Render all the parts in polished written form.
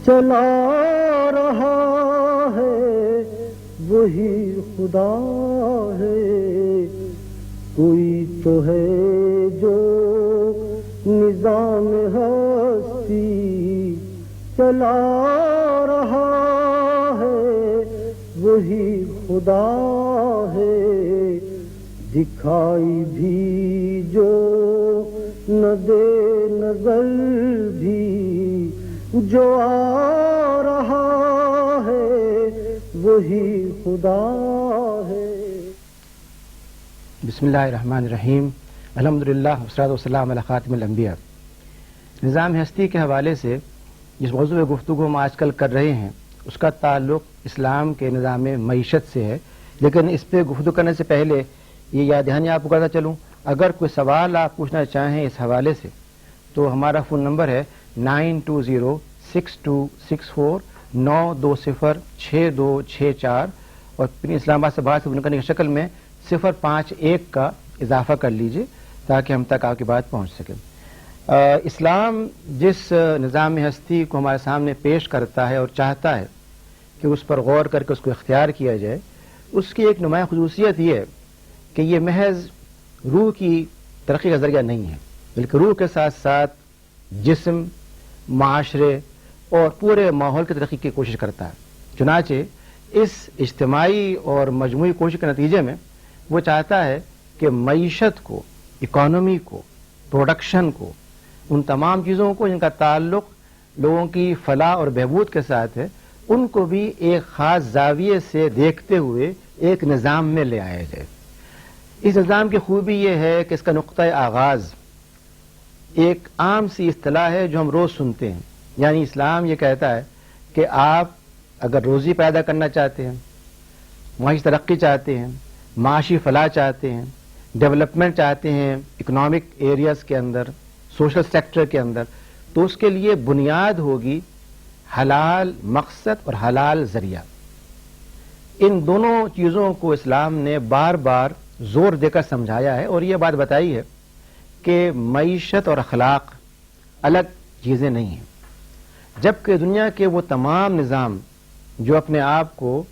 چلا رہا ہے وہی خدا ہے، کوئی تو ہے جو نظام ہستی چلا رہا ہے، وہی خدا ہے، دکھائی بھی جو نہ دے نظر بھی جو آ رہا ہے، وہی خدا ہے۔ بسم اللہ الرحمن الرحیم، الحمدللہ والصلاۃ والسلام علی خاتم الانبیاء۔ نظام ہستی کے حوالے سے جس موضوع گفتگو ہم آج کل کر رہے ہیں اس کا تعلق اسلام کے نظام معیشت سے ہے، لیکن اس پہ گفتگو کرنے سے پہلے یہ یاد دہانی آپ کو کرتا چلوں، اگر کوئی سوال آپ پوچھنا چاہیں اس حوالے سے تو ہمارا فون نمبر ہے 92062492606264 اور پھر اسلام آباد سے باہر سے کرنے کی شکل میں 051 کا اضافہ کر لیجئے تاکہ ہم تک آپ کی بات پہنچ سکے۔ اسلام جس نظام ہستی کو ہمارے سامنے پیش کرتا ہے اور چاہتا ہے کہ اس پر غور کر کے اس کو اختیار کیا جائے، اس کی ایک نمایاں خصوصیت یہ ہے کہ یہ محض روح کی ترقی کا ذریعہ نہیں ہے، بلکہ روح کے ساتھ ساتھ جسم، معاشرے اور پورے ماحول کی ترقی کی کوشش کرتا ہے۔ چنانچہ اس اجتماعی اور مجموعی کوشش کے نتیجے میں وہ چاہتا ہے کہ معیشت کو، اکانومی کو، پروڈکشن کو، ان تمام چیزوں کو جن کا تعلق لوگوں کی فلاح اور بہبود کے ساتھ ہے، ان کو بھی ایک خاص زاویے سے دیکھتے ہوئے ایک نظام میں لے آیا جائے۔ اس نظام کی خوبی یہ ہے کہ اس کا نقطہ آغاز ایک عام سی اصطلاح ہے جو ہم روز سنتے ہیں، یعنی اسلام یہ کہتا ہے کہ آپ اگر روزی پیدا کرنا چاہتے ہیں، معاشی ترقی چاہتے ہیں، معاشی فلاح چاہتے ہیں، ڈیولپمنٹ چاہتے ہیں اکنامک ایریاز کے اندر، سوشل سیکٹر کے اندر، تو اس کے لیے بنیاد ہوگی حلال مقصد اور حلال ذریعہ۔ ان دونوں چیزوں کو اسلام نے بار بار زور دے کر سمجھایا ہے اور یہ بات بتائی ہے کہ معیشت اور اخلاق الگ چیزیں نہیں ہیں، جبکہ دنیا کے وہ تمام نظام جو اپنے آپ کو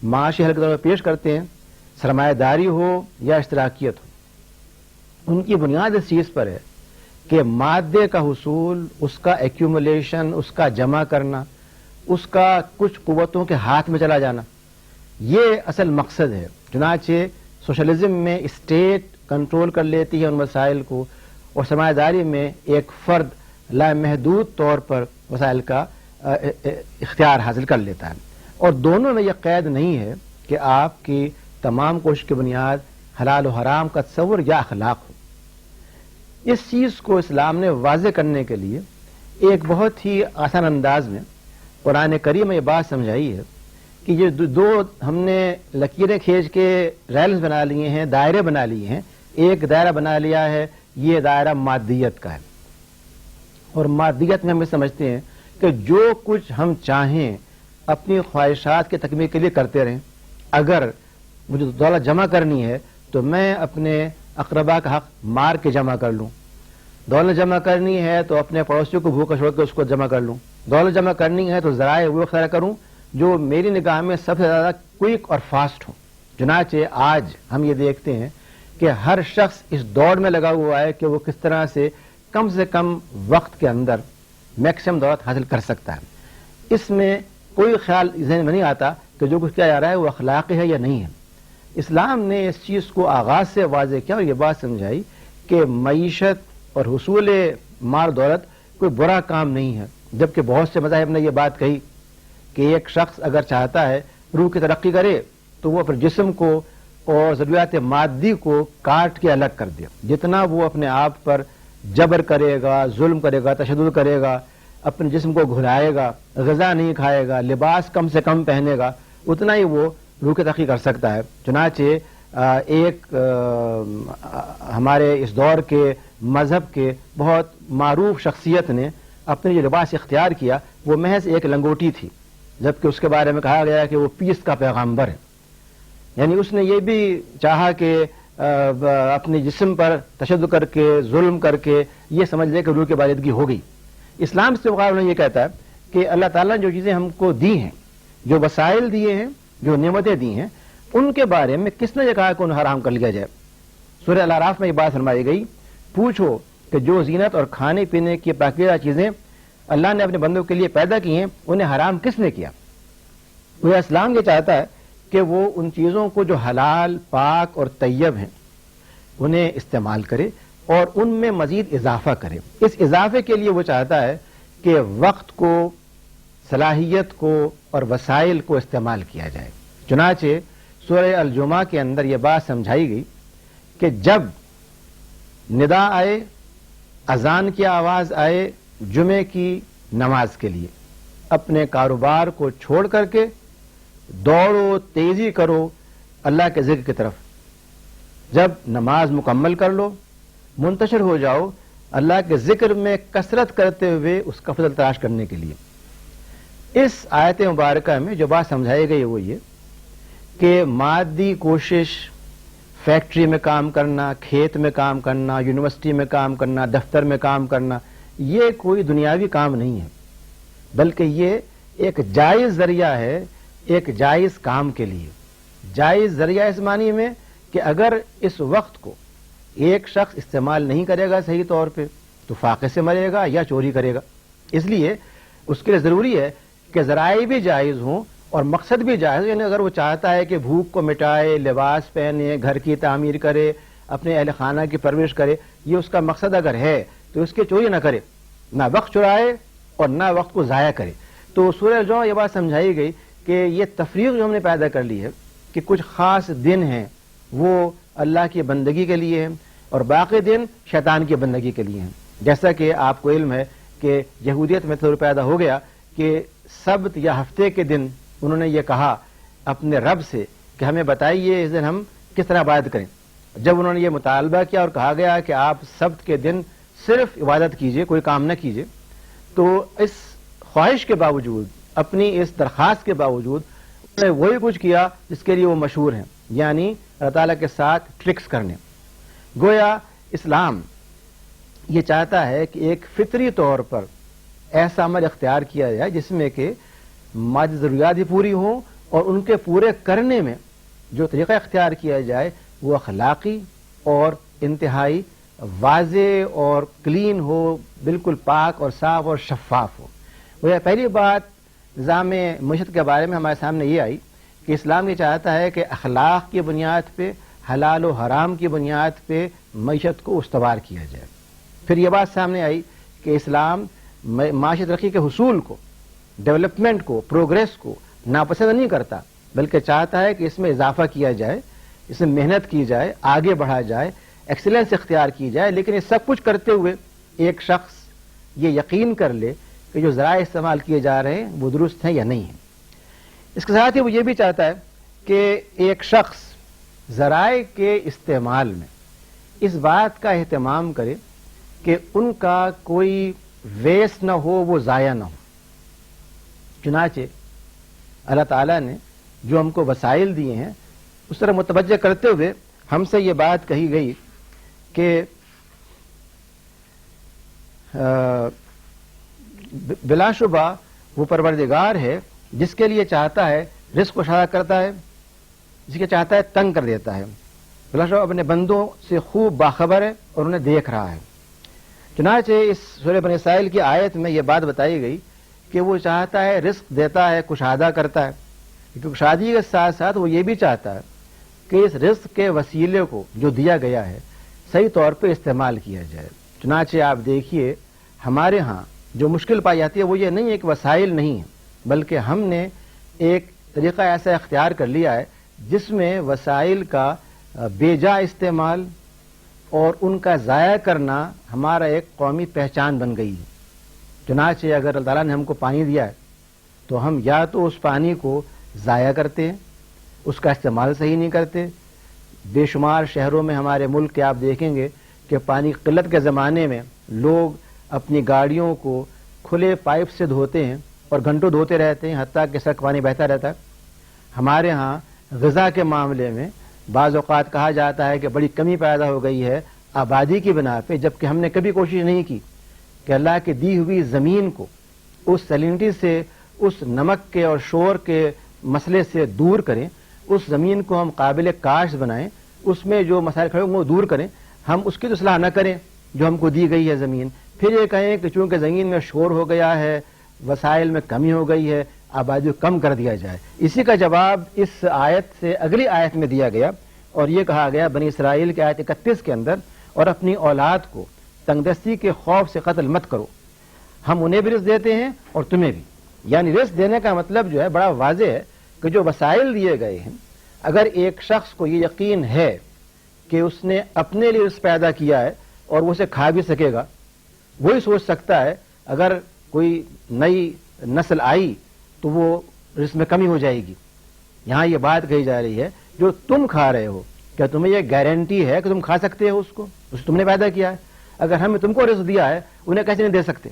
معاشی حل کے طور پر پیش کرتے ہیں، سرمایہ داری ہو یا اشتراکیت ہو، ان کی بنیاد اس چیز پر ہے کہ مادے کا حصول، اس کا ایکیومولیشن، اس کا جمع کرنا، اس کا کچھ قوتوں کے ہاتھ میں چلا جانا، یہ اصل مقصد ہے۔ چنانچہ سوشلزم میں اسٹیٹ کنٹرول کر لیتی ہے ان مسائل کو، اور سرمایہ داری میں ایک فرد لامحدود طور پر وسائل کا اختیار حاصل کر لیتا ہے، اور دونوں میں یہ قید نہیں ہے کہ آپ کی تمام کوشش کی بنیاد حلال و حرام کا تصور یا اخلاق ہو۔ اس چیز کو اسلام نے واضح کرنے کے لیے ایک بہت ہی آسان انداز میں قرآن کریم میں یہ بات سمجھائی ہے کہ یہ دو ہم نے لکیریں کھینچ کے ریلز بنا لیے ہیں، دائرے بنا لیے ہیں۔ ایک دائرہ بنا لیا ہے، یہ دائرہ مادیت کا ہے، اور مادیت میں ہم یہ سمجھتے ہیں کہ جو کچھ ہم چاہیں اپنی خواہشات کے تکمیل کے لیے کرتے رہیں۔ اگر مجھے دولت جمع کرنی ہے تو میں اپنے اقربا کا حق مار کے جمع کر لوں، دولت جمع کرنی ہے تو اپنے پڑوسیوں کو بھوکا چھوڑ کے اس کو جمع کر لوں، دولت جمع کرنی ہے تو ذرائع وہ اختیار کروں جو میری نگاہ میں سب سے زیادہ کوئک اور فاسٹ ہو۔ چنانچہ آج ہم یہ دیکھتے ہیں کہ ہر شخص اس دوڑ میں لگا ہوا ہے کہ وہ کس طرح سے کم وقت کے اندر میکسیمم دولت حاصل کر سکتا ہے۔ اس میں کوئی خیال ذہن میں نہیں آتا کہ جو کچھ کیا جا رہا ہے وہ اخلاقی ہے یا نہیں ہے۔ اسلام نے اس چیز کو آغاز سے واضح کیا اور یہ بات سمجھائی کہ معیشت اور حصول مال دولت کوئی برا کام نہیں ہے، جبکہ بہت سے مذاہب نے یہ بات کہی کہ ایک شخص اگر چاہتا ہے روح کی ترقی کرے تو وہ اپنے جسم کو اور ضروریات مادی کو کاٹ کے الگ کر دے۔ جتنا وہ اپنے آپ پر جبر کرے گا، ظلم کرے گا، تشدد کرے گا، اپنے جسم کو گھلائے گا، غذا نہیں کھائے گا، لباس کم سے کم پہنے گا، اتنا ہی وہ روح کی ترقی کر سکتا ہے۔ چنانچہ ایک ہمارے اس دور کے مذہب کے بہت معروف شخصیت نے اپنے جو لباس اختیار کیا وہ محض ایک لنگوٹی تھی، جبکہ اس کے بارے میں کہا گیا کہ وہ پیس کا پیغامبر ہے۔ یعنی اس نے یہ بھی چاہا کہ اپنے جسم پر تشدد کر کے، ظلم کر کے یہ سمجھ لے کہ روح کی بالادگی ہو گئی۔ اسلام سے مقابلہ یہ کہتا ہے کہ اللہ تعالیٰ نے جو چیزیں ہم کو دی ہیں، جو وسائل دیے ہیں، جو نعمتیں دی ہیں، ان کے بارے میں کس نے یہ کہا کہ انہیں حرام کر لیا جائے؟ سورہ الاعراف میں یہ بات فرمائی گئی، پوچھو کہ جو زینت اور کھانے پینے کی پاکیزہ چیزیں اللہ نے اپنے بندوں کے لیے پیدا کی ہیں انہیں حرام کس نے کیا؟ وہ اسلام یہ چاہتا ہے کہ وہ ان چیزوں کو جو حلال، پاک اور طیب ہیں انہیں استعمال کرے اور ان میں مزید اضافہ کرے۔ اس اضافے کے لیے وہ چاہتا ہے کہ وقت کو، صلاحیت کو اور وسائل کو استعمال کیا جائے۔ چنانچہ سورہ الجمعہ کے اندر یہ بات سمجھائی گئی کہ جب ندا آئے، اذان کی آواز آئے جمعے کی نماز کے لیے، اپنے کاروبار کو چھوڑ کر کے دوڑو، تیزی کرو اللہ کے ذکر کی طرف۔ جب نماز مکمل کر لو، منتشر ہو جاؤ اللہ کے ذکر میں کثرت کرتے ہوئے اس کا فضل تلاش کرنے کے لیے۔ اس آیت مبارکہ میں جو بات سمجھائی گئی وہ یہ کہ مادی کوشش، فیکٹری میں کام کرنا، کھیت میں کام کرنا، یونیورسٹی میں کام کرنا، دفتر میں کام کرنا، یہ کوئی دنیاوی کام نہیں ہے، بلکہ یہ ایک جائز ذریعہ ہے ایک جائز کام کے لیے۔ جائز ذریعہ اس معنی میں کہ اگر اس وقت کو ایک شخص استعمال نہیں کرے گا صحیح طور پہ تو فاقے سے مرے گا یا چوری کرے گا۔ اس لیے اس کے لیے ضروری ہے کہ ذرائع بھی جائز ہوں اور مقصد بھی جائز، یعنی اگر وہ چاہتا ہے کہ بھوک کو مٹائے، لباس پہنے، گھر کی تعمیر کرے، اپنے اہل خانہ کی پرورش کرے، یہ اس کا مقصد اگر ہے تو اس کی چوری نہ کرے، نہ وقت چرائے اور نہ وقت کو ضائع کرے۔ تو سورہ الجمعہ یہ بات سمجھائی گئی کہ یہ تفریق جو ہم نے پیدا کر لی ہے کہ کچھ خاص دن ہیں وہ اللہ کی بندگی کے لیے ہیں اور باقی دن شیطان کی بندگی کے لیے ہیں۔ جیسا کہ آپ کو علم ہے کہ یہودیت میں تصور پیدا ہو گیا کہ سبت یا ہفتے کے دن انہوں نے یہ کہا اپنے رب سے کہ ہمیں بتائیے اس دن ہم کس طرح عبادت کریں۔ جب انہوں نے یہ مطالبہ کیا اور کہا گیا کہ آپ سبت کے دن صرف عبادت کیجئے، کوئی کام نہ کیجئے، تو اس خواہش کے باوجود، اپنی اس درخواست کے باوجود انہوں نے وہی کچھ کیا جس کے لیے وہ مشہور ہیں، یعنی اللہ تعالیٰ کے ساتھ ٹرکس کرنے۔ گویا اسلام یہ چاہتا ہے کہ ایک فطری طور پر ایسا عمل اختیار کیا جائے جس میں کہ مادی ضروریات بھی پوری ہوں اور ان کے پورے کرنے میں جو طریقہ اختیار کیا جائے وہ اخلاقی اور انتہائی واضح اور کلین ہو، بالکل پاک اور صاف اور شفاف ہو۔ وہ پہلی بات نظام معیشت کے بارے میں ہمارے سامنے یہ آئی کہ اسلام یہ چاہتا ہے کہ اخلاق کی بنیاد پہ، حلال و حرام کی بنیاد پہ معیشت کو استوار کیا جائے۔ پھر یہ بات سامنے آئی کہ اسلام معاشی ترقی کے حصول کو، ڈیولپمنٹ کو، پروگریس کو ناپسند نہیں کرتا، بلکہ چاہتا ہے کہ اس میں اضافہ کیا جائے، اس میں محنت کی جائے، آگے بڑھا جائے، ایکسیلنس اختیار کی جائے، لیکن یہ سب کچھ کرتے ہوئے ایک شخص یہ یقین کر لے کہ جو ذرائع استعمال کیے جا رہے ہیں وہ درست ہیں یا نہیں ہیں۔ اس کے ساتھ ہی وہ یہ بھی چاہتا ہے کہ ایک شخص ذرائع کے استعمال میں اس بات کا اہتمام کرے کہ ان کا کوئی ویسٹ نہ ہو، وہ ضائع نہ ہو۔ چنانچہ اللہ تعالیٰ نے جو ہم کو وسائل دیے ہیں اس طرح متوجہ کرتے ہوئے ہم سے یہ بات کہی گئی کہ بلا شبہ وہ پروردگار ہے جس کے لیے چاہتا ہے رزق کو شادہ کرتا ہے، جس کے چاہتا ہے تنگ کر دیتا ہے، بلا شبہ اپنے بندوں سے خوب باخبر ہے اور انہیں دیکھ رہا ہے۔ چنانچہ اس سورہ بنی اسرائیل کی آیت میں یہ بات بتائی گئی کہ وہ چاہتا ہے رزق دیتا ہے، کشادہ کرتا ہے، کیونکہ کشادگی کے ساتھ ساتھ وہ یہ بھی چاہتا ہے کہ اس رزق کے وسیلے کو جو دیا گیا ہے صحیح طور پہ استعمال کیا جائے۔ چنانچہ آپ دیکھیے ہمارے ہاں جو مشکل پائی جاتی ہے وہ یہ نہیں ہے کہ وسائل نہیں ہیں، بلکہ ہم نے ایک طریقہ ایسا اختیار کر لیا ہے جس میں وسائل کا بے جا استعمال اور ان کا ضائع کرنا ہمارا ایک قومی پہچان بن گئی ہے۔ چنانچہ اگر اللہ تعالیٰ نے ہم کو پانی دیا ہے تو ہم یا تو اس پانی کو ضائع کرتے ہیں، اس کا استعمال صحیح نہیں کرتے۔ بے شمار شہروں میں ہمارے ملک کے آپ دیکھیں گے کہ پانی کی قلت کے زمانے میں لوگ اپنی گاڑیوں کو کھلے پائپ سے دھوتے ہیں اور گھنٹوں دھوتے رہتے ہیں، حتیٰ کہ سڑک پانی بہتا رہتا ہے۔ ہمارے ہاں غذا کے معاملے میں بعض اوقات کہا جاتا ہے کہ بڑی کمی پیدا ہو گئی ہے آبادی کی بنا پہ، جبکہ ہم نے کبھی کوشش نہیں کی کہ اللہ کی دی ہوئی زمین کو اس سیلینٹی سے، اس نمک کے اور شور کے مسئلے سے دور کریں، اس زمین کو ہم قابل کاشت بنائیں، اس میں جو مسائل کھڑے ہوں وہ دور کریں، ہم اس کی تو اصلاح نہ کریں جو ہم کو دی گئی ہے زمین، پھر یہ کہیں کہ چونکہ زمین میں شور ہو گیا ہے، وسائل میں کمی ہو گئی ہے، آبادی کو کم کر دیا جائے۔ اسی کا جواب اس آیت سے اگلی آیت میں دیا گیا، اور یہ کہا گیا بنی اسرائیل کے آیت 31 کے اندر، اور اپنی اولاد کو تنگدستی کے خوف سے قتل مت کرو، ہم انہیں بھی رزق دیتے ہیں اور تمہیں بھی۔ یعنی رزق دینے کا مطلب جو ہے بڑا واضح ہے کہ جو وسائل دیے گئے ہیں، اگر ایک شخص کو یہ یقین ہے کہ اس نے اپنے لیے رزق پیدا کیا ہے اور وہ اسے کھا بھی سکے گا، وہی سوچ سکتا ہے اگر کوئی نئی نسل آئی تو وہ رزق میں کمی ہو جائے گی۔ یہاں یہ بات کہی جا رہی ہے جو تم کھا رہے ہو، کیا تمہیں یہ گارنٹی ہے کہ تم کھا سکتے ہو اس کو؟ اسے تم نے پیدا کیا ہے، اگر ہم نے تم کو رزق دیا ہے انہیں کیسے نہیں دے سکتے؟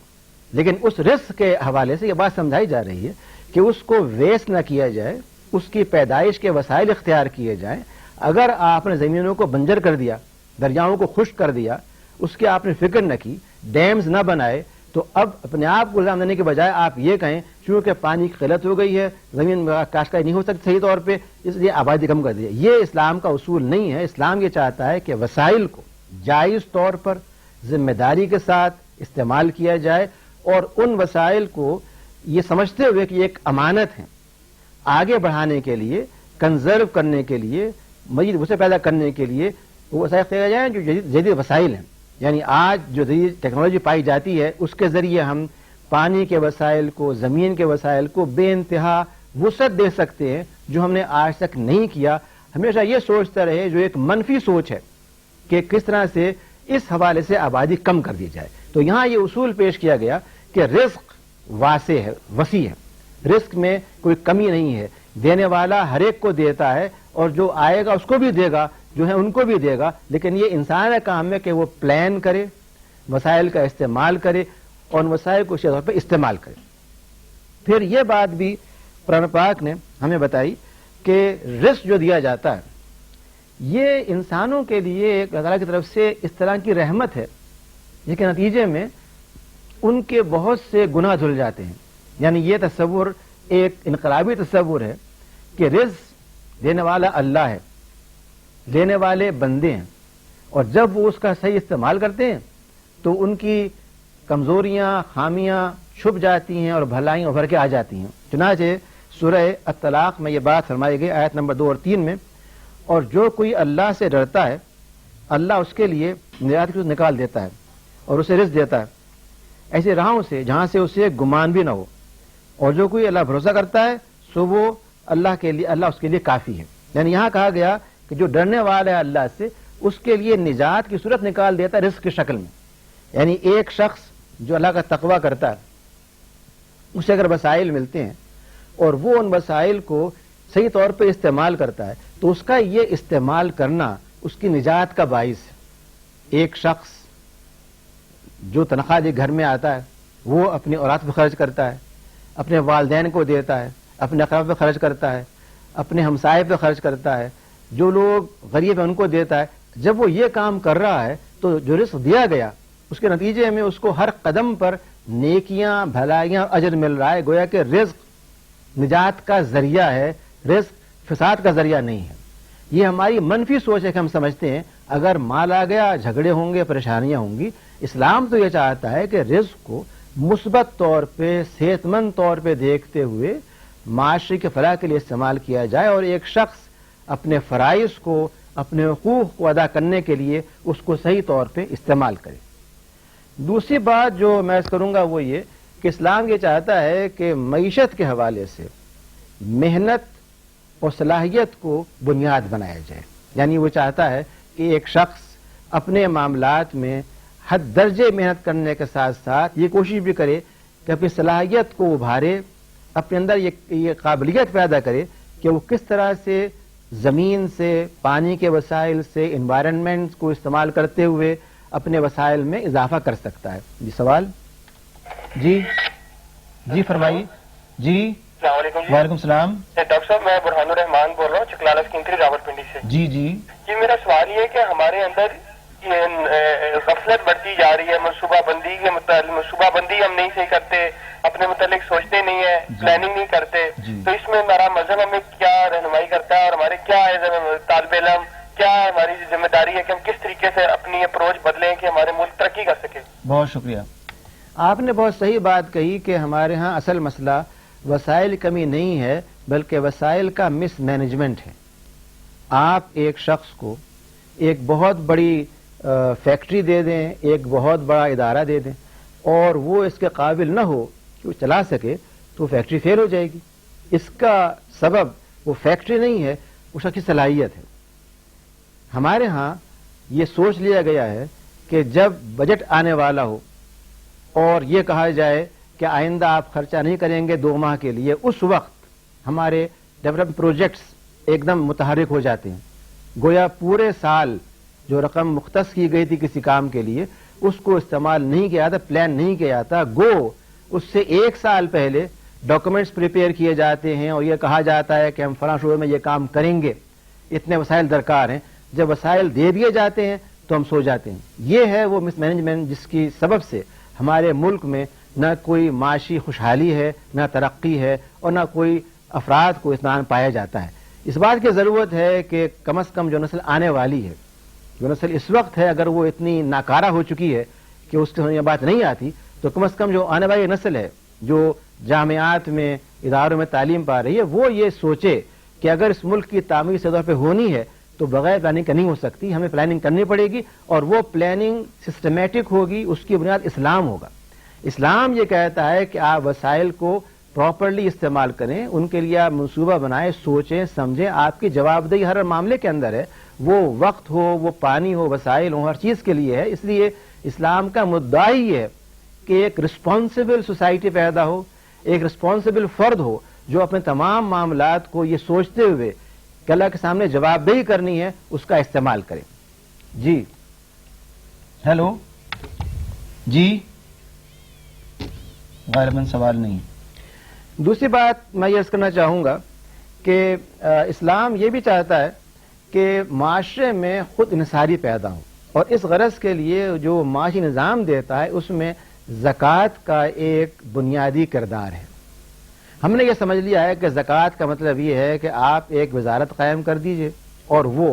لیکن اس رزق کے حوالے سے یہ بات سمجھائی جا رہی ہے کہ اس کو ویسٹ نہ کیا جائے، اس کی پیدائش کے وسائل اختیار کیے جائیں۔ اگر آپ نے زمینوں کو بنجر کر دیا، دریاؤں کو خشک کر دیا، اس کی آپ نے فکر نہ کی، ڈیمز نہ بنائے، تو اب اپنے آپ کو الزام دینے کے بجائے آپ یہ کہیں چونکہ پانی کی قلت ہو گئی ہے، زمین میں کاشتکاری نہیں ہو سکتی صحیح طور پہ، اس لیے آبادی کم کر دی۔ یہ اسلام کا اصول نہیں ہے۔ اسلام یہ چاہتا ہے کہ وسائل کو جائز طور پر ذمہ داری کے ساتھ استعمال کیا جائے، اور ان وسائل کو یہ سمجھتے ہوئے کہ یہ ایک امانت ہے، آگے بڑھانے کے لیے، کنزرو کرنے کے لیے، مزید اسے پیدا کرنے کے لیے وہ وسائل کیا جائیں جو جدید وسائل ہیں۔ یعنی آج جو جدید ٹیکنالوجی پائی جاتی ہے اس کے ذریعے ہم پانی کے وسائل کو، زمین کے وسائل کو بے انتہا وسعت دے سکتے ہیں جو ہم نے آج تک نہیں کیا۔ ہمیشہ یہ سوچتا رہے جو ایک منفی سوچ ہے کہ کس طرح سے اس حوالے سے آبادی کم کر دی جائے۔ تو یہاں یہ اصول پیش کیا گیا کہ رزق واسع ہے، وسیع ہے، رزق میں کوئی کمی نہیں ہے، دینے والا ہر ایک کو دیتا ہے، اور جو آئے گا اس کو بھی دے گا، جو ہے ان کو بھی دے گا، لیکن یہ انسان کا کام ہے کہ وہ پلان کرے، وسائل کا استعمال کرے، اور ان وسائل کو اسی طور پہ استعمال کرے۔ پھر یہ بات بھی قرآن پاک نے ہمیں بتائی کہ رزق جو دیا جاتا ہے یہ انسانوں کے لیے ایک اللہ تعالیٰ کی طرف سے اس طرح کی رحمت ہے جس کے نتیجے میں ان کے بہت سے گناہ دھل جاتے ہیں۔ یعنی یہ تصور ایک انقلابی تصور ہے کہ رزق دینے والا اللہ ہے، لینے والے بندے ہیں، اور جب وہ اس کا صحیح استعمال کرتے ہیں تو ان کی کمزوریاں، خامیاں چھپ جاتی ہیں اور بھلائیاں ابھر کے آ جاتی ہیں۔ چنانچہ سورہ الطلاق میں یہ بات فرمائی گئی آیت نمبر 2 اور 3 میں، اور جو کوئی اللہ سے ڈرتا ہے اللہ اس کے لیے نجات کی نکال دیتا ہے اور اسے رزق دیتا ہے ایسے راہوں سے جہاں سے اسے گمان بھی نہ ہو، اور جو کوئی اللہ بھروسہ کرتا ہے سو وہ اللہ اس کے لیے کافی ہے۔ یعنی یہاں کہا گیا کہ جو ڈرنے والا ہے اللہ سے اس کے لیے نجات کی صورت نکال دیتا ہے رزق کی شکل میں۔ یعنی ایک شخص جو اللہ کا تقوی کرتا ہے اسے اگر وسائل ملتے ہیں اور وہ ان وسائل کو صحیح طور پہ استعمال کرتا ہے تو اس کا یہ استعمال کرنا اس کی نجات کا باعث ہے۔ ایک شخص جو تنخواہ دے گھر میں آتا ہے وہ اپنی اولاد پہ خرچ کرتا ہے، اپنے والدین کو دیتا ہے، اپنے اقربا پہ خرچ کرتا ہے، اپنے ہمسائے پہ خرچ کرتا ہے، جو لوگ غریب ہیں ان کو دیتا ہے۔ جب وہ یہ کام کر رہا ہے تو جو رزق دیا گیا اس کے نتیجے میں اس کو ہر قدم پر نیکیاں، بھلائیاں، اجر مل رہا ہے۔ گویا کہ رزق نجات کا ذریعہ ہے، رزق فساد کا ذریعہ نہیں ہے۔ یہ ہماری منفی سوچ ہے کہ ہم سمجھتے ہیں اگر مال آ گیا جھگڑے ہوں گے، پریشانیاں ہوں گی۔ اسلام تو یہ چاہتا ہے کہ رزق کو مثبت طور پہ، صحت مند طور پہ دیکھتے ہوئے معاشرے کے فلاح کے لیے استعمال کیا جائے، اور ایک شخص اپنے فرائض کو، اپنے حقوق کو ادا کرنے کے لیے اس کو صحیح طور پہ استعمال کرے۔ دوسری بات جو میں کروں گا وہ یہ کہ اسلام یہ چاہتا ہے کہ معیشت کے حوالے سے محنت اور صلاحیت کو بنیاد بنایا جائے۔ یعنی وہ چاہتا ہے کہ ایک شخص اپنے معاملات میں حد درجے محنت کرنے کے ساتھ ساتھ یہ کوشش بھی کرے کہ اپنی صلاحیت کو ابھارے، اپنے اندر یہ قابلیت پیدا کرے کہ وہ کس طرح سے زمین سے، پانی کے وسائل سے، انوائرنمنٹ کو استعمال کرتے ہوئے اپنے وسائل میں اضافہ کر سکتا ہے۔ جی سوال؟ جی فرمائیے۔ جی السلام علیکم۔ وعلیکم السلام۔ ڈاکٹر صاحب میں برہان الرحمان بول رہا ہوں، چکلالہ سکندری راولپنڈی سے۔ جی میرا سوال یہ ہے کہ ہمارے اندر غفلت بڑھتی جا رہی ہے، منصوبہ بندی ہم نہیں صحیح کرتے، اپنے متعلق سوچتے نہیں ہیں, پلاننگ نہیں کرتے. تو اس میں ہمارا مذہب ہمیں کیا رہنمائی کرتا ہے, اور ہمارے کیا طالب علم کیا ہماری ذمہ داری ہے کہ ہم کس طریقے سے اپنی اپروچ بدلیں کہ ہمارے ملک ترقی کر سکے؟ بہت شکریہ. آپ نے بہت صحیح بات کہی کہ ہمارے ہاں اصل مسئلہ وسائل کمی نہیں ہے بلکہ وسائل کا مس مینجمنٹ ہے. آپ ایک شخص کو ایک بہت بڑی فیکٹری دے دیں, ایک بہت بڑا ادارہ دے دیں, اور وہ اس کے قابل نہ ہو کہ وہ چلا سکے تو فیکٹری فیل ہو جائے گی. اس کا سبب وہ فیکٹری نہیں ہے, اس کی صلاحیت ہے. ہمارے ہاں یہ سوچ لیا گیا ہے کہ جب بجٹ آنے والا ہو اور یہ کہا جائے کہ آئندہ آپ خرچہ نہیں کریں گے 2 ماہ کے لیے, اس وقت ہمارے ڈیولپمنٹ پروجیکٹس ایک دم متحرک ہو جاتے ہیں. گویا پورے سال جو رقم مختص کی گئی تھی کسی کام کے لیے اس کو استعمال نہیں کیا جاتا, پلان نہیں کیا جاتا. گو اس سے 1 سال پہلے ڈاکومنٹس پریپیئر کیے جاتے ہیں اور یہ کہا جاتا ہے کہ ہم فلاں شعبے میں یہ کام کریں گے, اتنے وسائل درکار ہیں. جب وسائل دے دیے جاتے ہیں تو ہم سو جاتے ہیں. یہ ہے وہ مس مینجمنٹ جس کی سبب سے ہمارے ملک میں نہ کوئی معاشی خوشحالی ہے, نہ ترقی ہے, اور نہ کوئی افراد کو اطمینان پایا جاتا ہے. اس بات کی ضرورت ہے کہ کم از کم جو نسل آنے والی ہے, جو نسل اس وقت ہے, اگر وہ اتنی ناکارہ ہو چکی ہے کہ اس کی یہ بات نہیں آتی, تو کم از کم جو آنے والی نسل ہے جو جامعات میں اداروں میں تعلیم پا رہی ہے وہ یہ سوچے کہ اگر اس ملک کی تعمیر صدر پہ ہونی ہے تو بغیر پلاننگ کا نہیں ہو سکتی. ہمیں پلاننگ کرنی پڑے گی, اور وہ پلاننگ سسٹمیٹک ہوگی. اس کی بنیاد اسلام ہوگا. اسلام یہ کہتا ہے کہ آپ وسائل کو پراپرلی استعمال کریں, ان کے لیے آپ منصوبہ بنائیں, سوچیں, سمجھیں. آپ کی جواب دہی ہر معاملے کے اندر ہے, وہ وقت ہو, وہ پانی ہو, وسائل ہو, ہر چیز کے لیے ہے. اس لیے اسلام کا مدعا ہی ہے کہ ایک رسپانسبل سوسائٹی پیدا ہو, ایک رسپانسبل فرد ہو جو اپنے تمام معاملات کو یہ سوچتے ہوئے کہ اللہ کے سامنے جواب دہی کرنی ہے اس کا استعمال کریں. جی ہیلو, جی غالباً سوال نہیں. دوسری بات میں یہ عرض کرنا چاہوں گا کہ اسلام یہ بھی چاہتا ہے کہ معاشرے میں خود انحصاری پیدا ہو, اور اس غرض کے لیے جو معاشی نظام دیتا ہے اس میں زکوٰۃ کا ایک بنیادی کردار ہے. ہم نے یہ سمجھ لیا ہے کہ زکوٰۃ کا مطلب یہ ہے کہ آپ ایک وزارت قائم کر دیجئے اور وہ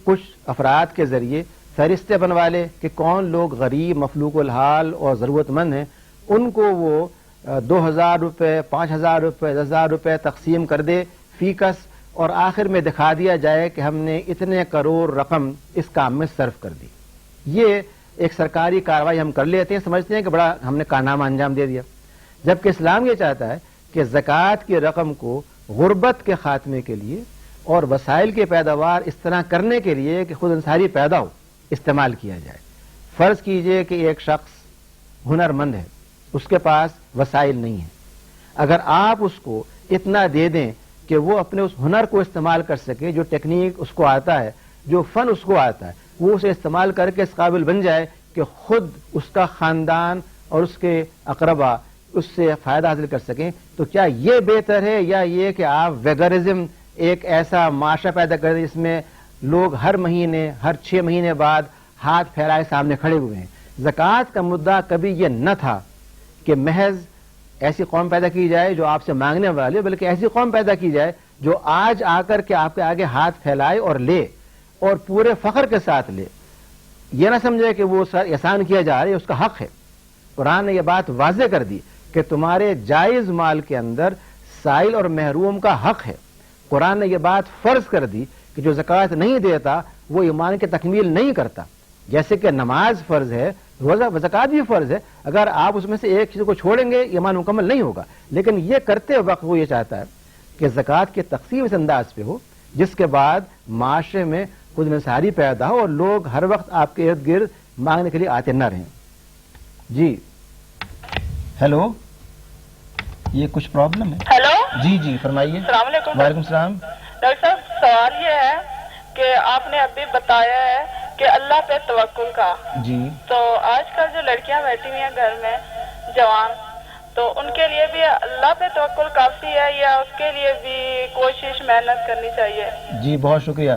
کچھ افراد کے ذریعے فہرستیں بنوا لے کہ کون لوگ غریب, مفلوق الحال اور ضرورت مند ہیں, ان کو وہ 2,000 روپے, 5,000 روپے, 10,000 روپے تقسیم کر دے فی کس, اور آخر میں دکھا دیا جائے کہ ہم نے اتنے کروڑ رقم اس کام میں صرف کر دی. یہ ایک سرکاری کارروائی ہم کر لیتے ہیں, سمجھتے ہیں کہ بڑا ہم نے کارنامہ انجام دے دیا. جبکہ اسلام یہ چاہتا ہے کہ زکوٰۃ کی رقم کو غربت کے خاتمے کے لیے اور وسائل کی پیداوار اس طرح کرنے کے لیے کہ خود انحصاری پیدا ہو استعمال کیا جائے. فرض کیجئے کہ ایک شخص ہنر مند ہے, اس کے پاس وسائل نہیں ہیں. اگر آپ اس کو اتنا دے دیں کہ وہ اپنے اس ہنر کو استعمال کر سکے, جو ٹیکنیک اس کو آتا ہے, جو فن اس کو آتا ہے, وہ اسے استعمال کر کے اس قابل بن جائے کہ خود اس کا خاندان اور اس کے اقربا اس سے فائدہ حاصل کر سکیں, تو کیا یہ بہتر ہے یا یہ کہ آپ ویگرزم ایک ایسا معاشرہ پیدا کر دیں جس میں لوگ ہر مہینے, ہر 6 مہینے بعد ہاتھ پھیلائے سامنے کھڑے ہوئے ہیں؟ زکوٰۃ کا مدعا کبھی یہ نہ تھا کہ محض ایسی قوم پیدا کی جائے جو آپ سے مانگنے والی, بلکہ ایسی قوم پیدا کی جائے جو آج آ کر کے آپ کے آگے ہاتھ پھیلائے اور لے, اور پورے فخر کے ساتھ لے. یہ نہ سمجھے کہ وہ احسان کیا جا رہا ہے, اس کا حق ہے. قرآن نے یہ بات واضح کر دی کہ تمہارے جائز مال کے اندر سائل اور محروم کا حق ہے. قرآن نے یہ بات فرض کر دی کہ جو زکوٰۃ نہیں دیتا وہ ایمان کی تکمیل نہیں کرتا. جیسے کہ نماز فرض ہے, روزہ زکوٰۃ بھی فرض ہے, اگر آپ اس میں سے ایک چیز کو چھوڑیں گے ایمان مکمل نہیں ہوگا. لیکن یہ کرتے وقت وہ یہ چاہتا ہے کہ زکوٰۃ کی تقسیم اس انداز پہ ہو جس کے بعد معاشرے میں خود انحصاری پیدا ہو اور لوگ ہر وقت آپ کے ارد گرد مانگنے کے لیے آتے نہ رہیں. جی ہیلو, یہ کچھ پرابلم ہے؟ ہیلو, جی جی فرمائیے. السلام علیکم. وعلیکم السلام. ڈاکٹر صاحب, سوال یہ ہے کہ آپ نے ابھی بتایا ہے کہ اللہ پہ توکل کا. جی. تو آج کل جو لڑکیاں بیٹھی ہوئی ہیں گھر میں جوان, تو ان کے لیے بھی اللہ پہ توکل کافی ہے یا اس کے لیے بھی کوشش محنت کرنی چاہیے؟ جی بہت شکریہ.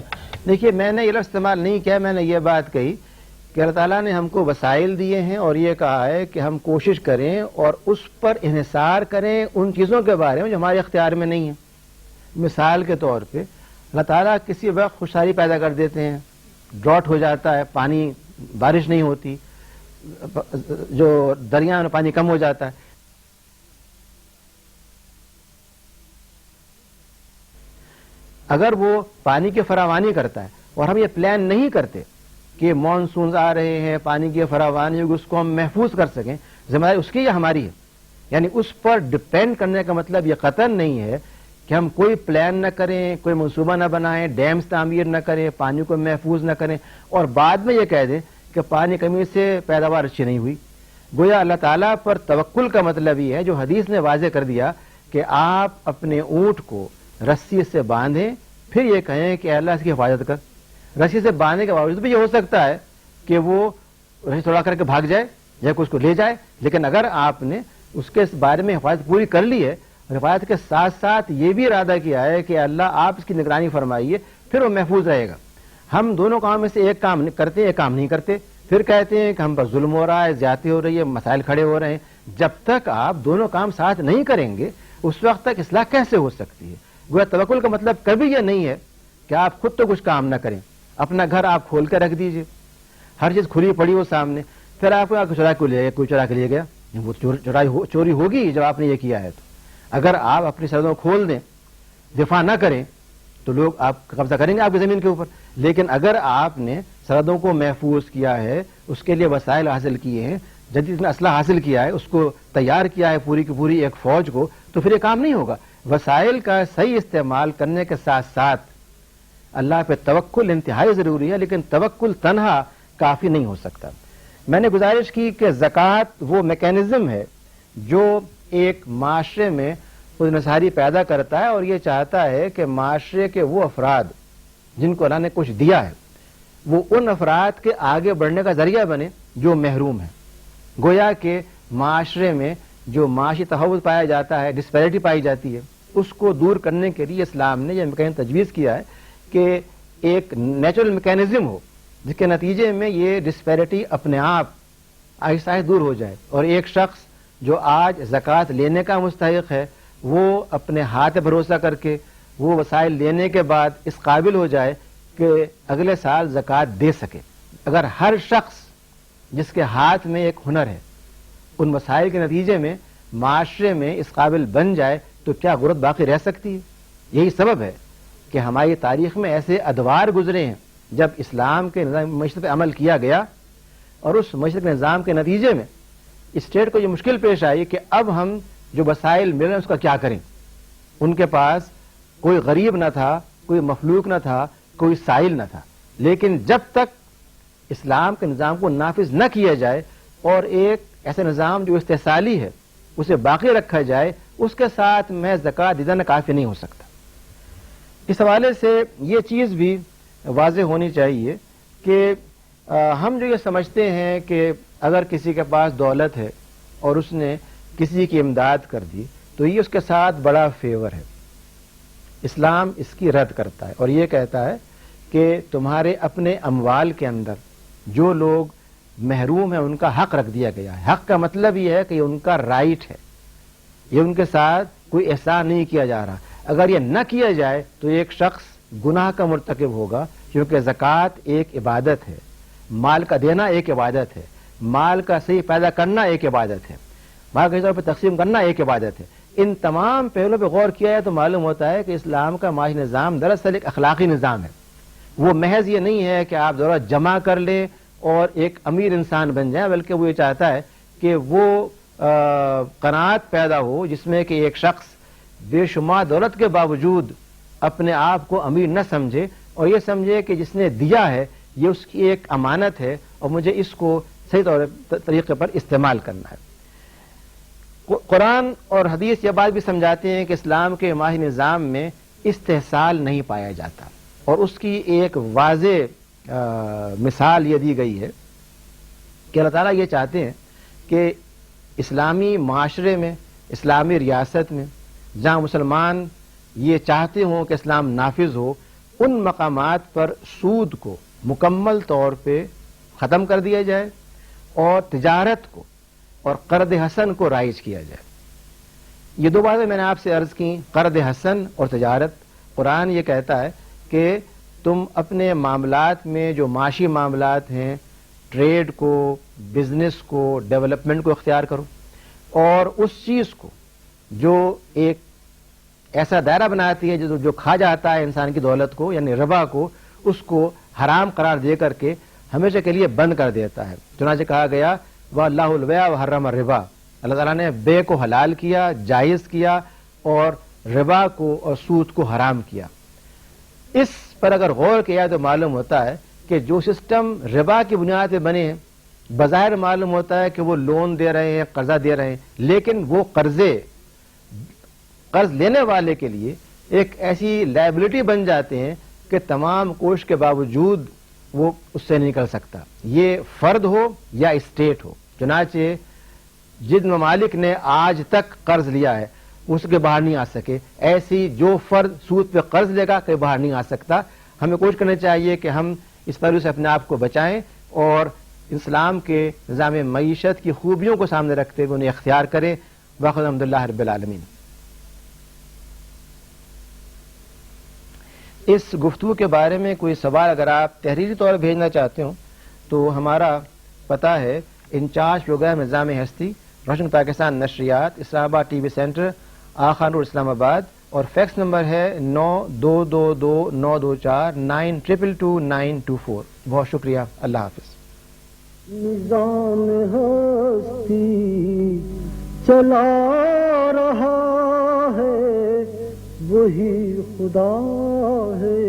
دیکھیے میں نے یہ لفظ استعمال نہیں کیا, میں نے یہ بات کہی کہ اللہ تعالیٰ نے ہم کو وسائل دیے ہیں اور یہ کہا ہے کہ ہم کوشش کریں اور اس پر انحصار کریں ان چیزوں کے بارے میں جو ہمارے اختیار میں نہیں ہیں. مثال کے طور پہ اللہ تعالیٰ کسی وقت خوشحالی پیدا کر دیتے ہیں، ڈراٹ ہو جاتا ہے، پانی بارش نہیں ہوتی، جو دریا میں پانی کم ہو جاتا ہے. اگر وہ پانی کی فراوانی کرتا ہے اور ہم یہ پلان نہیں کرتے کہ مانسونز آ رہے ہیں، پانی کی فراوانی ہوگی، اس کو ہم محفوظ کر سکیں، ذمہ داری اس کی یا ہماری ہے؟ یعنی اس پر ڈپینڈ کرنے کا مطلب یہ قطعاً نہیں ہے کہ ہم کوئی پلان نہ کریں، کوئی منصوبہ نہ بنائیں، ڈیمز تعمیر نہ کریں، پانی کو محفوظ نہ کریں اور بعد میں یہ کہہ دیں کہ پانی کمی سے پیداوار اچھی نہیں ہوئی. گویا اللہ تعالیٰ پر توکل کا مطلب یہ ہے جو حدیث نے واضح کر دیا کہ آپ اپنے اونٹ کو رسی سے باندھیں، پھر یہ کہیں کہ اللہ اس کی حفاظت کر. رسی سے باندھنے کے باوجود بھی یہ ہو سکتا ہے کہ وہ رسی توڑا کر کے بھاگ جائے یا کوئی اس کو لے جائے، لیکن اگر آپ نے اس کے بارے میں حفاظت پوری کر لی ہے اور حفاظت کے ساتھ ساتھ یہ بھی ارادہ کیا ہے کہ اللہ آپ اس کی نگرانی فرمائیے، پھر وہ محفوظ رہے گا. ہم دونوں کاموں میں سے ایک کام کرتے ہیں، ایک کام نہیں کرتے، پھر کہتے ہیں کہ ہم پر ظلم ہو رہا ہے، زیادتی ہو رہی ہے، مسائل کھڑے ہو رہے ہیں. جب تک آپ دونوں کام ساتھ نہیں کریں گے اس وقت تک اصلاح کیسے ہو سکتی ہے؟ گویا توکل کا مطلب کبھی یہ نہیں ہے کہ آپ خود تو کچھ کام نہ کریں، اپنا گھر آپ کھول کے رکھ دیجئے، ہر چیز کھلی پڑی ہو سامنے، پھر آپ کو چرا کے لے گیا، کوئی چرا کے لے گیا، وہ چوری ہوگی جب آپ نے یہ کیا ہے. تو اگر آپ اپنی سرحدوں کھول دیں، دفاع نہ کریں تو لوگ آپ قبضہ کریں گے آپ کی زمین کے اوپر. لیکن اگر آپ نے سرحدوں کو محفوظ کیا ہے، اس کے لیے وسائل حاصل کیے ہیں، جدید اسلحہ حاصل کیا ہے، اس کو تیار کیا ہے پوری کی پوری ایک فوج کو، تو پھر یہ کام نہیں ہوگا. وسائل کا صحیح استعمال کرنے کے ساتھ ساتھ اللہ پہ توکل انتہائی ضروری ہے، لیکن توکل تنہا کافی نہیں ہو سکتا. میں نے گزارش کی کہ زکوٰۃ وہ میکینزم ہے جو ایک معاشرے میں انحصاری پیدا کرتا ہے اور یہ چاہتا ہے کہ معاشرے کے وہ افراد جن کو اللہ نے کچھ دیا ہے وہ ان افراد کے آگے بڑھنے کا ذریعہ بنے جو محروم ہیں. گویا کہ معاشرے میں جو معاشی تفاوت پایا جاتا ہے، ڈسپیرٹی پائی جاتی ہے، اس کو دور کرنے کے لیے اسلام نے یہ میکینزم تجویز کیا ہے کہ ایک نیچرل میکینزم ہو جس کے نتیجے میں یہ ڈسپیرٹی اپنے آپ آہستہ آہستہ دور ہو جائے اور ایک شخص جو آج زکوٰۃ لینے کا مستحق ہے وہ اپنے ہاتھ بھروسہ کر کے وہ وسائل لینے کے بعد اس قابل ہو جائے کہ اگلے سال زکوٰۃ دے سکے. اگر ہر شخص جس کے ہاتھ میں ایک ہنر ہے ان وسائل کے نتیجے میں معاشرے میں اس قابل بن جائے تو کیا غربت باقی رہ سکتی ہے؟ یہی سبب ہے کہ ہماری تاریخ میں ایسے ادوار گزرے ہیں جب اسلام کے نظام معیشت پہ عمل کیا گیا اور اس معیشت کے نظام کے نتیجے میں اسٹیٹ کو یہ مشکل پیش آئی کہ اب ہم جو وسائل مل رہے ہیں اس کا کیا کریں. ان کے پاس کوئی غریب نہ تھا، کوئی مخلوق نہ تھا، کوئی سائل نہ تھا. لیکن جب تک اسلام کے نظام کو نافذ نہ کیا جائے اور ایک ایسا نظام جو استحصالی ہے اسے باقی رکھا جائے، اس کے ساتھ میں زکوٰۃ دینا کافی نہیں ہو سکتا. اس حوالے سے یہ چیز بھی واضح ہونی چاہیے کہ ہم جو یہ سمجھتے ہیں کہ اگر کسی کے پاس دولت ہے اور اس نے کسی کی امداد کر دی تو یہ اس کے ساتھ بڑا فیور ہے. اسلام اس کی رد کرتا ہے اور یہ کہتا ہے کہ تمہارے اپنے اموال کے اندر جو لوگ محروم ہیں ان کا حق رکھ دیا گیا ہے. حق کا مطلب یہ ہے کہ یہ ان کا رائٹ ہے، یہ ان کے ساتھ کوئی احسان نہیں کیا جا رہا. اگر یہ نہ کیا جائے تو ایک شخص گناہ کا مرتکب ہوگا، کیونکہ زکوٰۃ ایک عبادت ہے، مال کا دینا ایک عبادت ہے، مال کا صحیح پیدا کرنا ایک عبادت ہے، مال کے طور پہ تقسیم کرنا ایک عبادت ہے. ان تمام پہلوؤں پہ غور کیا ہے تو معلوم ہوتا ہے کہ اسلام کا معاشی نظام دراصل ایک اخلاقی نظام ہے. وہ محض یہ نہیں ہے کہ آپ دولت جمع کر لیں اور ایک امیر انسان بن جائیں، بلکہ وہ یہ چاہتا ہے کہ وہ قناعت پیدا ہو جس میں کہ ایک شخص بے شمار دولت کے باوجود اپنے آپ کو امیر نہ سمجھے اور یہ سمجھے کہ جس نے دیا ہے یہ اس کی ایک امانت ہے اور مجھے اس کو صحیح طریقے پر استعمال کرنا ہے. قرآن اور حدیث یہ بات بھی سمجھاتے ہیں کہ اسلام کے معاشی نظام میں استحصال نہیں پایا جاتا اور اس کی ایک واضح مثال یہ دی گئی ہے کہ اللہ تعالیٰ یہ چاہتے ہیں کہ اسلامی معاشرے میں، اسلامی ریاست میں جہاں مسلمان یہ چاہتے ہوں کہ اسلام نافذ ہو، ان مقامات پر سود کو مکمل طور پہ ختم کر دیا جائے اور تجارت کو اور قرض حسن کو رائج کیا جائے. یہ دو باتیں میں نے آپ سے عرض کی، قرض حسن اور تجارت. قرآن یہ کہتا ہے کہ تم اپنے معاملات میں جو معاشی معاملات ہیں، ٹریڈ کو، بزنس کو، ڈیولپمنٹ کو اختیار کرو، اور اس چیز کو جو ایک ایسا دائرہ بناتی ہے جو کھا جاتا ہے انسان کی دولت کو، یعنی ربا کو، اس کو حرام قرار دے کر کے ہمیشہ کے لیے بند کر دیتا ہے. چنانچہ کہا گیا وَاللَّهُ الْبَيْعَ وَحَرَّمَ الرِّبَا، اللہ تعالیٰ نے بے کو حلال کیا، جائز کیا، اور ربا کو اور سود کو حرام کیا. اس پر اگر غور کیا تو معلوم ہوتا ہے کہ جو سسٹم ربا کی بنیاد پہ بنے ہیں، بظاہر معلوم ہوتا ہے کہ وہ لون دے رہے ہیں، قرضہ دے رہے ہیں، لیکن وہ قرض لینے والے کے لیے ایک ایسی لائبلٹی بن جاتے ہیں کہ تمام کوشش کے باوجود وہ اس سے نہیں نکل سکتا، یہ فرد ہو یا اسٹیٹ ہو. چنانچہ جن ممالک نے آج تک قرض لیا ہے اس کے باہر نہیں آ سکے، ایسی جو فرد سود پہ قرض لے گا کہ باہر نہیں آ سکتا. ہمیں کوشش کرنی چاہیے کہ ہم اس پہلو سے اپنے آپ کو بچائیں اور اسلام کے نظام معیشت کی خوبیوں کو سامنے رکھتے ہوئے انہیں اختیار کریں. واخر الحمدللہ رب العالمین. اس گفتگو کے بارے میں کوئی سوال اگر آپ تحریری طور پر بھیجنا چاہتے ہوں تو ہمارا پتہ ہے انچارج پروگرام نظام ہستی، روشن پاکستان نشریات، اسلام آباد T V centre, Aga Khan road, اسلام آباد، اور فیکس نمبر ہے 92229249222924. بہت شکریہ. اللہ حافظ. نظام ہستی چلا رہا ہے وہی خدا ہے.